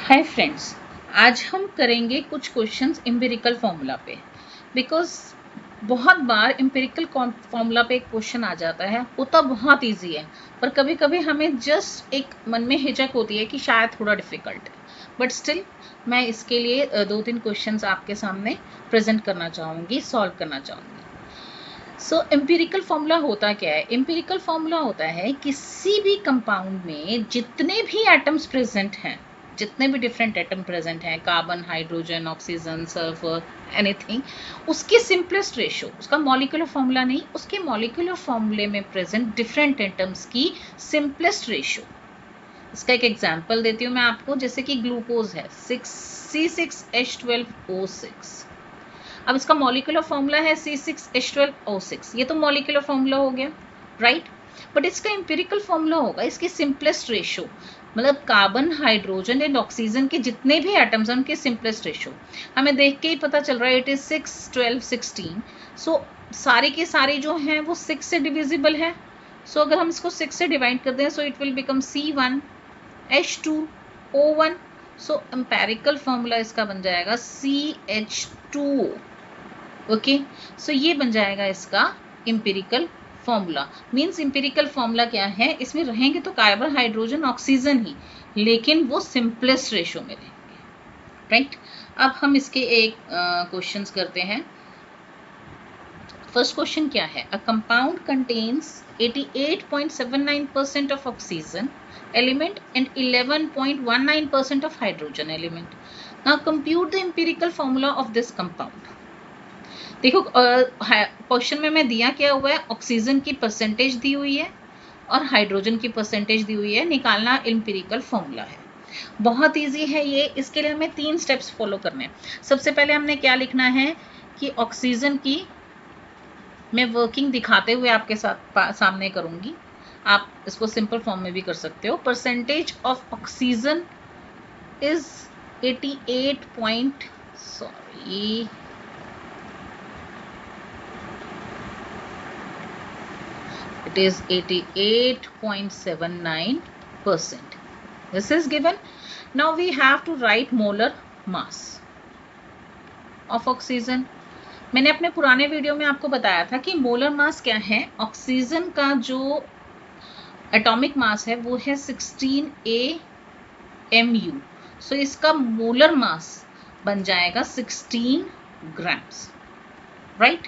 Hi friends, आज हम करेंगे कुछ क्वेश्चंस एम्पिरिकल फॉर्मूला पे। बिकॉज बहुत बार एम्पिरिकल फॉर्मूला पे एक क्वेश्चन आ जाता है, होता बहुत इजी है, पर कभी कभी हमें जस्ट एक मन में हिचक होती है कि शायद थोड़ा डिफिकल्ट है। बट स्टिल मैं इसके लिए दो तीन क्वेश्चंस आपके सामने प्रेजेंट करना चाहूँगी, सॉल्व करना चाहूँगी। सो एम्पिरिकल फॉर्मूला होता क्या है? एम्पिरिकल फॉर्मूला होता है किसी भी कंपाउंड में जितने भी एटम्स प्रेजेंट हैं, जितने भी डिफरेंट एटम प्रेजेंट हैं, carbon, hydrogen, oxygen, sulphur, anything, उसके सिंपलेस्ट रेशो, उसका मॉलिक्यूलर फॉर्मूला नहीं, उसके मॉलिक्यूलर फॉर्मूले में प्रेजेंट डिफरेंट एटम्स की सिंपलेस्ट रेशो। इसका एक एग्जांपल देती हूँ मैं आपको, जैसे कि ग्लूकोज है C6H12O6। अब इसका मॉलिक्यूलर फॉर्मूला है C6H12O6, ये तो मॉलिक्यूलर फॉर्मूला हो गया, राइट। बट इसका एम्पिरिकल फॉर्मूला होगा इसकी सिंपलेस्ट रेशो, मतलब कार्बन, हाइड्रोजन एंड ऑक्सीजन के जितने भी एटम्स हैं उनके सिंपलेस्ट रेशो हमें देख के ही पता चल रहा है, इट इज 6, 12, 16। सो सारे के सारे जो हैं वो 6 से डिविजिबल है। सो अगर हम इसको 6 से डिवाइड कर दें, so it will become C1H2O1। So empirical formula इसका बन जाएगा CH2O। ओके, सो ये बन जाएगा इसका empirical formula. Means empirical formula क्या है, इसमें रहेंगे तो कार्बन, हाइड्रोजन, ऑक्सीजन ही, लेकिन वो सिंपलेस्ट रेशो में रहेंगे, राइट। अब हम इसके एक क्वेश्चंस करते हैं। फर्स्ट क्वेश्चन क्या है? A compound contains 88.79% of oxygen element and 11.19% of hydrogen element. Now compute the empirical formula of this compound. देखो क्वेश्चन में मैं दिया क्या हुआ है, ऑक्सीजन की परसेंटेज दी हुई है और हाइड्रोजन की परसेंटेज दी हुई है, निकालना एम्पिरिकल फॉर्मूला है। बहुत इजी है ये, इसके लिए हमें 3 स्टेप्स फॉलो करने हैं। सबसे पहले हमने क्या लिखना है कि ऑक्सीजन की मैं वर्किंग दिखाते हुए आपके साथ सामने करूंगी, आप इसको सिंपल फॉर्म में भी कर सकते हो। Percentage of oxygen is 88.79%. This is given. Now we have to write molar mass of oxygen. मैंने अपने पुराने वीडियो में आपको बताया था कि मोलर मास क्या है। ऑक्सीजन का जो एटॉमिक मास है वो है 16 AMU। सो इसका मोलर मास बन जाएगा 16 grams, right.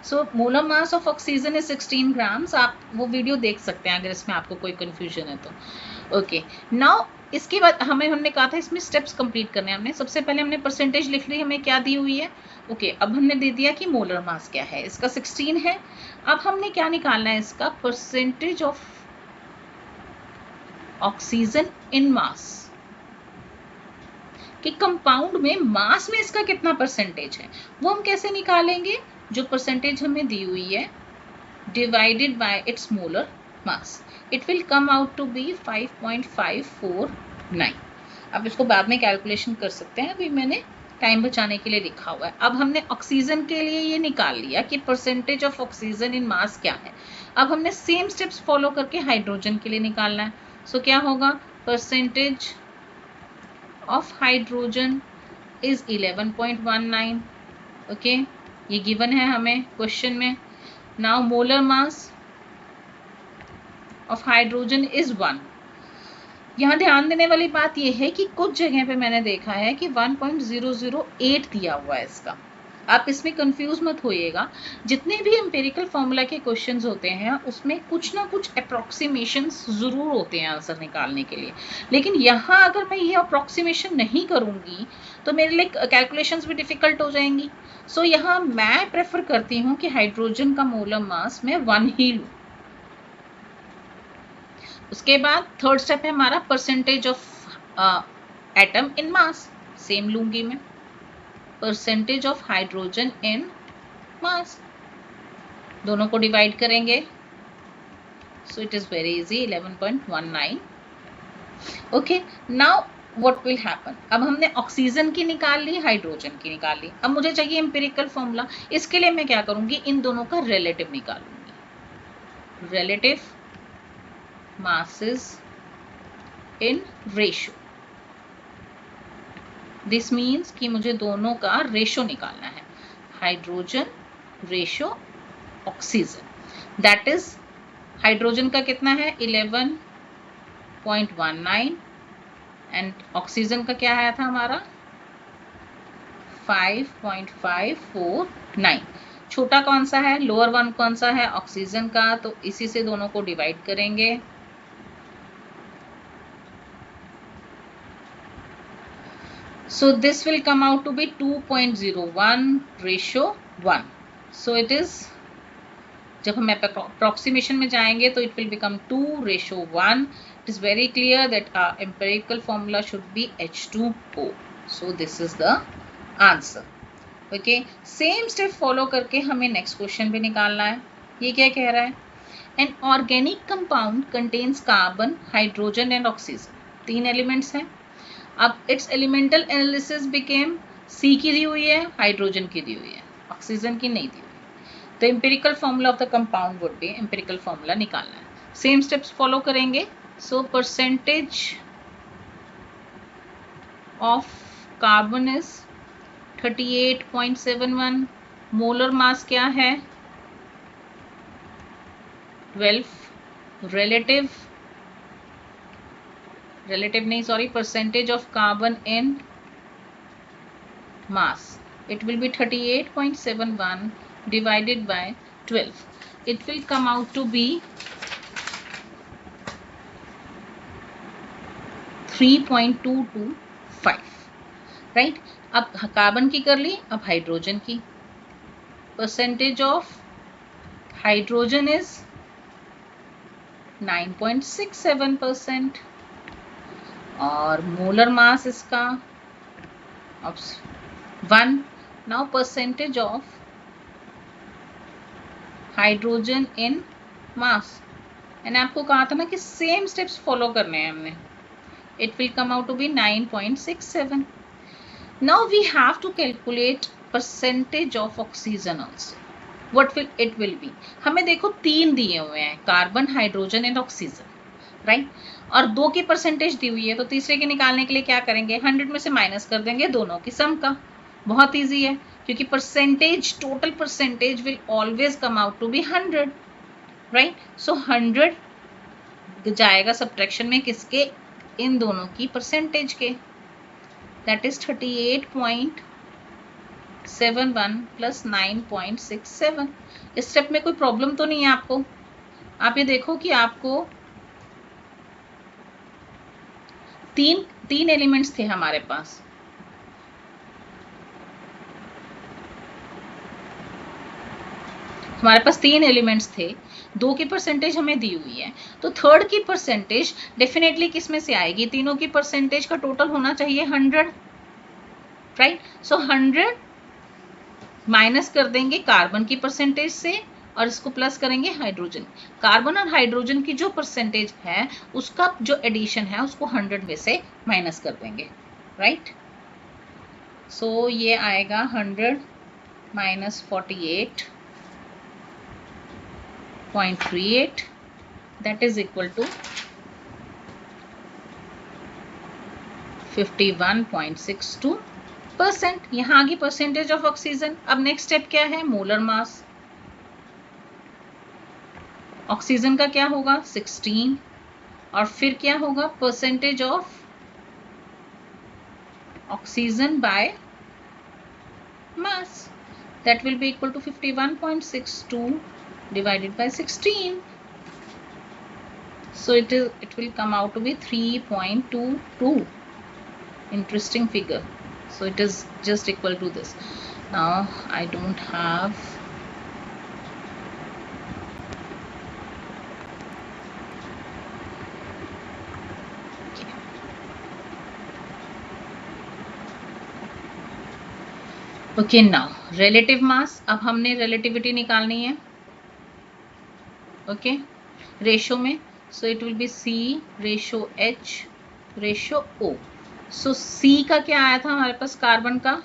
So molar mass of oxygen है 16 ग्राम्स। आप वो वीडियो देख सकते हैं अगर इसमें आपको कोई कंफ्यूजन है तो। ओके, नाउ इसके बाद हमने कहा था इसमें स्टेप्स कंप्लीट करने हैं हमने। सबसे पहले हमने परसेंटेज लिख ली, हमें क्या दी हुई है। ओके, अब हमने दे दिया कि मोलर मास क्या है, इसका 16 है। अब हमने क्या निकालना है, इसका परसेंटेज ऑफ ऑक्सीजन इन मास, कि कंपाउंड में मास में इसका कितना परसेंटेज है। वो हम कैसे निकालेंगे, जो परसेंटेज हमें दी हुई है divided by its molar mass, it will come out to be 5.549। अब इसको बाद में कैलकुलेशन कर सकते हैं, अभी मैंने टाइम बचाने के लिए लिखा हुआ है। अब हमने ऑक्सीजन के लिए ये निकाल लिया कि परसेंटेज ऑफ ऑक्सीजन इन मास क्या है। अब हमने सेम स्टेप्स फॉलो करके हाइड्रोजन के लिए निकालना है। सो क्या होगा, percentage of hydrogen is 11.19। Okay, ये गिवन है हमें क्वेश्चन में। Now molar mass of hydrogen is 1। यहाँ ध्यान देने वाली बात यह है कि कुछ जगह पे मैंने देखा है कि 1.008 दिया हुआ है इसका। आप इसमें कंफ्यूज मत होइएगा। जितने भी एम्पिरिकल फॉर्मूला के क्वेश्चंस होते हैं उसमें कुछ ना कुछ अप्रोक्सीमेशंस जरूर होते हैं आंसर निकालने के लिए, लेकिन यहाँ अगर मैं ये अप्रोक्सीमेशन नहीं करूँगी तो मेरे लिए कैलकुलेशंस भी डिफिकल्ट हो जाएंगी। सो यहाँ मैं प्रेफर करती हूँ कि हाइड्रोजन का मोलर मास मैं 1 ही लूँ। उसके बाद थर्ड स्टेप है हमारा percentage of atom in mass, same लूंगी मैं, परसेंटेज ऑफ हाइड्रोजन इन मास, दोनों को डिवाइड करेंगे। So it is very easy, 11.19। Okay, now what will happen, अब हमने ऑक्सीजन की निकाल ली, हाइड्रोजन की निकाल ली। अब मुझे चाहिए एम्पिरिकल फॉर्मूला। इसके लिए मैं क्या करूंगी, इन दोनों का रिलेटिव निकालूंगी, relative masses in ratio। This means कि मुझे दोनों का रेशो निकालना है, hydrogen ratio oxygen. That is hydrogen का कितना है 11.19 एंड ऑक्सीजन का क्या आया था हमारा 5.549। छोटा कौन सा है, लोअर वन कौन सा है, ऑक्सीजन का, तो इसी से दोनों को डिवाइड करेंगे। So this will come out to be 2.01 ratio 1. So it is, जब हम approximation में जाएंगे तो it will become 2:1. It is very clear that our empirical formula should be H2O. So this is the answer. Okay, same step follow करके हमें next question भी निकालना है। ये क्या कह रहा है, an organic compound contains carbon, hydrogen and oxygen. 3 elements हैं। अब इट्स एलिमेंटल एनालिसिस बिकेम सी की दी हुई है, हाइड्रोजन की दी हुई है, ऑक्सीजन की नहीं दी हुई। तो empirical formula of the compound would be, empirical formula निकालना है, सेम स्टेप्स फॉलो करेंगे। So percentage of carbon is 38.71, molar mass क्या है 12, relative नहीं sorry, percentage of carbon in mass, it will be 38.71 divided by 12, it will come out to be 3.225, right? अब carbon की कर ली, अब हाइड्रोजन की। percentage of hydrogen is 9.67% और molar mass इसका 1। Now percentage of hydrogen in mass, मैंने आपको कहा था ना कि सेम स्टेप्स फॉलो करने हैं हमने। It will come out to be 9.67। Now we have to calculate percentage of oxygen also, what will it will be. हमें देखो 3 दिए हुए हैं, carbon, hydrogen and oxygen, right? और 2 की परसेंटेज दी हुई है, तो तीसरे के निकालने के लिए क्या करेंगे, 100 में से माइनस कर देंगे दोनों की सम का। बहुत इजी है, क्योंकि percentage, total percentage will always come out to be 100, right? So 100 जाएगा सब्ट्रैक्शन में किसके, इन दोनों की परसेंटेज के, दैट इज 38.71 प्लस 9.67। इस स्टेप में कोई प्रॉब्लम तो नहीं है आपको? आप ये देखो कि आपको तीन एलिमेंट्स थे हमारे पास, हमारे पास 3 एलिमेंट्स थे, 2 की परसेंटेज हमें दी हुई है, तो थर्ड की परसेंटेज डेफिनेटली किस में से आएगी, तीनों की परसेंटेज का टोटल होना चाहिए 100, राइट? सो 100 माइनस कर देंगे कार्बन की परसेंटेज से और इसको प्लस करेंगे हाइड्रोजन। कार्बन और हाइड्रोजन की जो परसेंटेज है उसका जो एडिशन है उसको 100 में से माइनस कर देंगे, राइट? सो ये आएगा 100 minus 48.38, that is equal to 51.62%। यहाँ की परसेंटेज ऑफ ऑक्सीजन। अब नेक्स्ट स्टेप क्या है, मोलर मास। ऑक्सीजन का क्या होगा 16 और फिर क्या होगा percentage of oxygen by mass, that will be equal to 51.62 divided by 16. So it will come out to be 3.22. Interesting figure. So it is just equal to this. Now I don't have okay. Now relative mass, अब हमने relativity निकालनी है, okay, ratio में। So it will B C ratio H ratio O। So C का क्या आया था हमारे पास, कार्बन का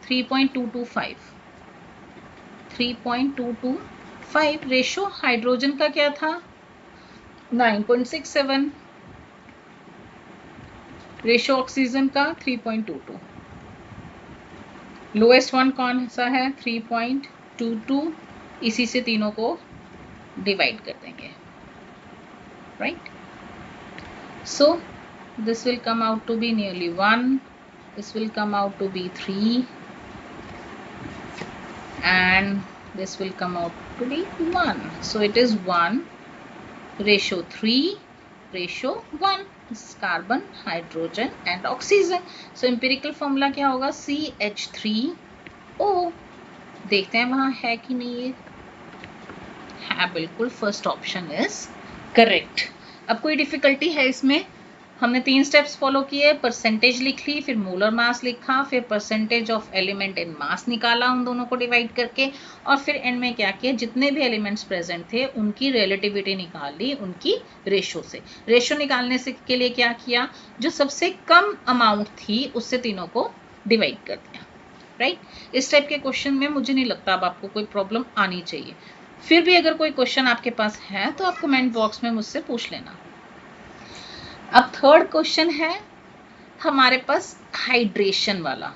3.225, रेशो हाइड्रोजन का क्या था 9.67, रेशो ऑक्सीजन का 3.22। लोएस्ट वन कौन सा है? 3.22, इसी से तीनों को डिवाइड कर देंगे, right? So this will come out to be nearly 1, this will come out to be 3, and this will come out to be 1. So it is 1:3:1. This is carbon, hydrogen and oxygen. So empirical formula क्या होगा? CH3O. देखते हैं वहां है कि नहीं है। बिल्कुल, फर्स्ट ऑप्शन इज करेक्ट। अब कोई डिफिकल्टी है इसमें? हमने 3 स्टेप्स फॉलो किए, परसेंटेज लिख ली, फिर मोलर मास लिखा, फिर परसेंटेज ऑफ एलिमेंट इन मास निकाला उन दोनों को डिवाइड करके, और फिर एंड में क्या किया, जितने भी एलिमेंट्स प्रेजेंट थे उनकी रिलेटिविटी निकाल ली उनकी रेशो से। रेशो निकालने से के लिए क्या किया, जो सबसे कम अमाउंट थी उससे तीनों को डिवाइड कर दिया, राइट? इस टाइप के क्वेश्चन में मुझे नहीं लगता अब आपको कोई प्रॉब्लम आनी चाहिए। फिर भी अगर कोई क्वेश्चन आपके पास है तो आप कमेंट बॉक्स में मुझसे पूछ लेना। अब थर्ड क्वेश्चन है हमारे पास हाइड्रेशन वाला।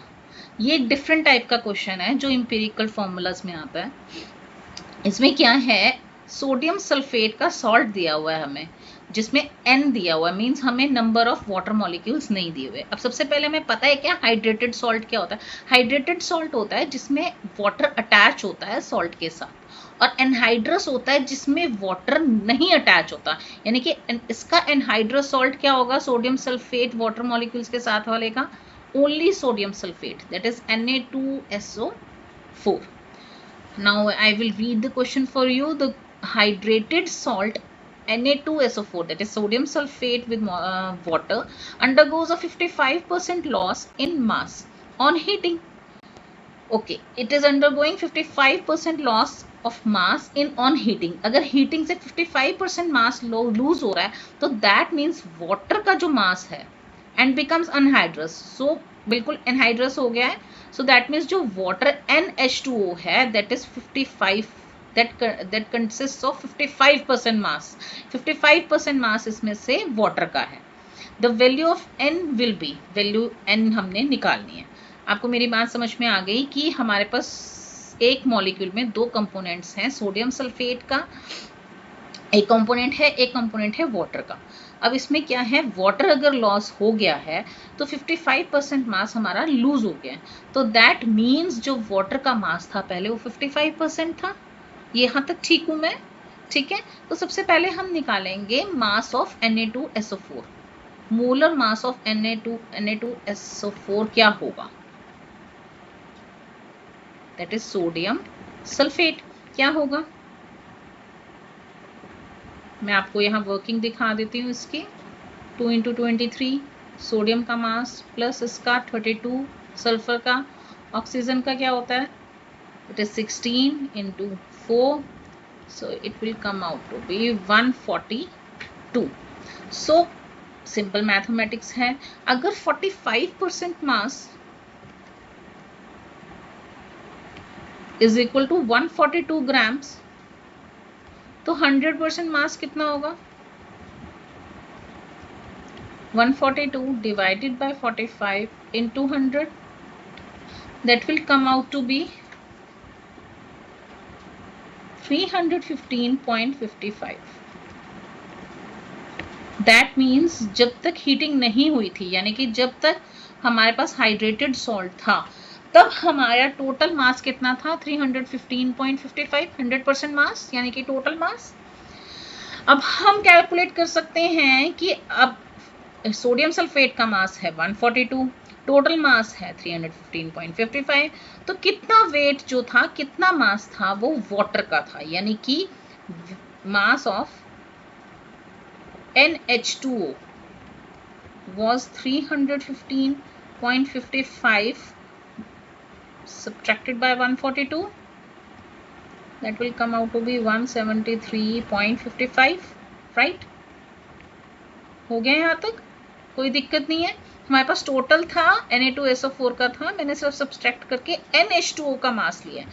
ये एक डिफरेंट टाइप का क्वेश्चन है जो इंपेरिकल फॉर्मूलाज में आता है। इसमें क्या है, सोडियम सल्फेट का सॉल्ट दिया हुआ है हमें, जिसमें N दिया हुआ है, मींस हमें नंबर ऑफ वाटर मॉलिक्यूल्स नहीं दिए हुए। अब सबसे पहले हमें पता है क्या हाइड्रेटेड सॉल्ट क्या होता है। हाइड्रेटेड सॉल्ट होता है जिसमें वाटर अटैच होता है सॉल्ट के साथ, और एनहाइड्रस होता है जिसमें वाटर नहीं अटैच होता। यानी कि इसका एनहाइड्रस सॉल्ट क्या होगा, सोडियम सल्फेट वाटर मॉलिक्यूल्स के साथ वाले का only sodium sulphate, that is Na2SO4. Now I will read the question for you. The hydrated salt Na2SO4, that is sodium sulfate with water, undergoes a 55% loss in mass on heating. Okay, it is undergoing 55% loss of mass in on heating. अगर heating से 55% mass lose हो रहा है तो that means water का जो mass है and becomes anhydrous. So बिल्कुल anhydrous हो गया है. So that means जो water NH2O है that is 55, that consists of 55% mass. 55% mass इसमें से water का है. The value of N will be, value N हमने निकालनी है। आपको मेरी बात समझ में आ गई कि हमारे पास एक मॉलिक्यूल में दो कंपोनेंट्स हैं, सोडियम सल्फेट का एक कंपोनेंट है, एक कंपोनेंट है वाटर का। अब इसमें क्या है, वाटर अगर लॉस हो गया है तो 55% मास हमारा लूज हो गया है। तो दैट मीन्स जो वाटर का मास था पहले वो 55% था। यहाँ तक ठीक हूं मैं? ठीक है। तो सबसे पहले हम निकालेंगे mass of Na2SO4। Molar mass of Na2SO4 क्या होगा, दैट इज सोडियम सल्फेट। क्या होगा, मैं आपको यहाँ वर्किंग दिखा देती हूँ इसकी। 2 × 23 सोडियम का मास प्लस इसका 32 सल्फर का। ऑक्सीजन का क्या होता है, it is 16 × 4, so it will come out to be 142. so simple mathematics है, अगर 45% mass is equal to 142 grams तो 100% मास कितना होगा, 142 divided by 45 into 100, that will come out to be 315.55. That means जब तक हीटिंग नहीं हुई थी, यानी कि जब तक हमारे पास हाइड्रेटेड सॉल्ट था, तब हमारा टोटल मास कितना था, 315.55, 100% मास यानी कि टोटल मास। अब हम कैलकुलेट कर सकते हैं कि अब सोडियम सल्फेट का मास है 142, टोटल मास है 315.55, तो कितना वेट जो था, कितना मास था, वो वाटर का था, यानी कि mass of NH2O was 315.55 subtracted by 142, that will come out to be 173.55, right? हो गया यहाँ तक, कोई दिक्कत नहीं है। हमारे पास टोटल था Na2SO4 का था, मैंने सिर्फ सब्सट्रैक्ट करके NH2O का मास लिया।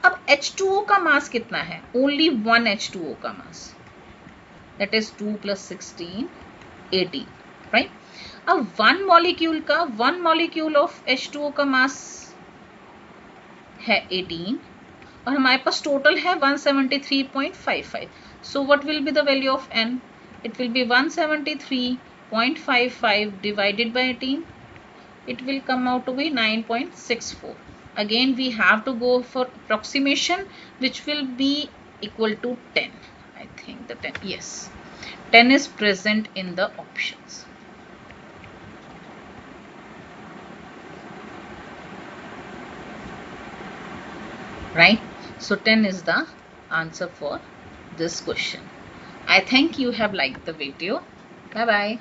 अब H2O का मास कितना है, ओनली 1 H2O का मास, that is 2 + 16 18, right? अब one molecule of H2O का मास है 18 और हमारे पास टोटल है 173.55. So what will be the value of n? It will B 173.55 divided by 18. It will come out to be 9.64. Again we have to go for approximation, which will be equal to 10. I think the 10, yes, 10 is present in the options. Right? So 10 is the answer for this question. I think you have liked the video. Bye bye.